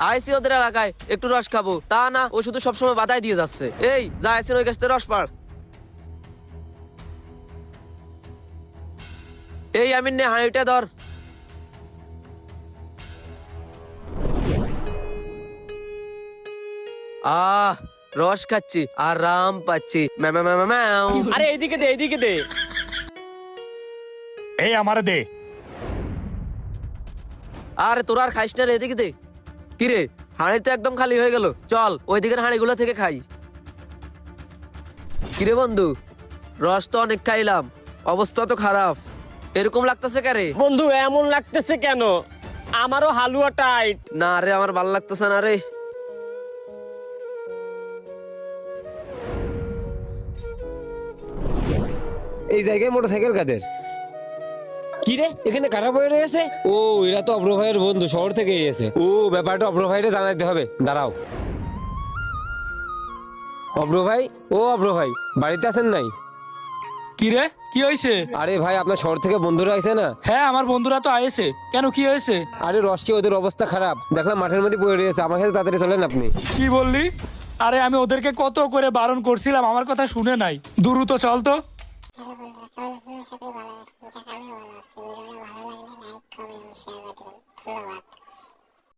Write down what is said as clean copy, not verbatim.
আইসি ওদের এলাকায় একটু রস খাবো, তা না ও শুধু সবসময় বাধাই দিয়ে যাচ্ছে। এই যা আইসেন ওই গাছ থেকে রস পাড়। এই আমিন নে হাঁড়িটা ধর। রস খাচ্ছি, আরাম পাচ্ছি। ম্যাও। আরে এইদিকে দে, এইদিকে দে। এই আমারে দে। আরে তোরা আর খাইস না রে, এদিকে দে। কিরে হাঁড়ি তো একদম খালি হয়ে গেল, চল ওই দিকের হাঁড়িগুলো থেকে খাই। কিরে বন্ধু, রস তো অনেক খাইলাম, অবস্থা তো খারাপ, এরকম লাগতেছে কারে? বন্ধু এমন লাগতেছে কেন? আমারও হালুয়া টাইট। না রে, আমার ভালো লাগতেছে না রে। এই জায়গায় মোটরসাইকেল কাদের? কি রে, এখানে কারা বয়ে রয়েছে? ও, এরা তো অব্র ভাইয়ের বন্ধু, শহর থেকে এসেছে। ও, ব্যাপারটা অব্র ভাইরে জানাইতে হবে, দাঁড়াও। অব্র ভাই, ও অব্র ভাই, বাড়িতে আছেন নাই? কি রে, কি হয়েছে? আরে ভাই, আপনার শহর থেকে বন্ধুরা আইছে না? হ্যাঁ, আমার বন্ধুরা তো আয়েছে। কেন, কি হয়েছে? আরে রসকে ওদের অবস্থা খারাপ, দেখলাম মাঠের মধ্যে পড়ে রয়েছে। আমার কাছে তাড়াতাড়ি চলেন আপনি। কি বললি? আরে আমি ওদেরকে কত করে বারণ করছিলাম, আমার কথা শুনে নাই। দ্রুত চল তো। হ্যালো বন্ধুরা, কেমন আছেন? আশা করি ভালো আছেন। যাক, আমিও ভালো আছি। ভিডিওটা ভালো লাগলে লাইক, কমেন্ট, শেয়ার করে দেবেন। ধন্যবাদ।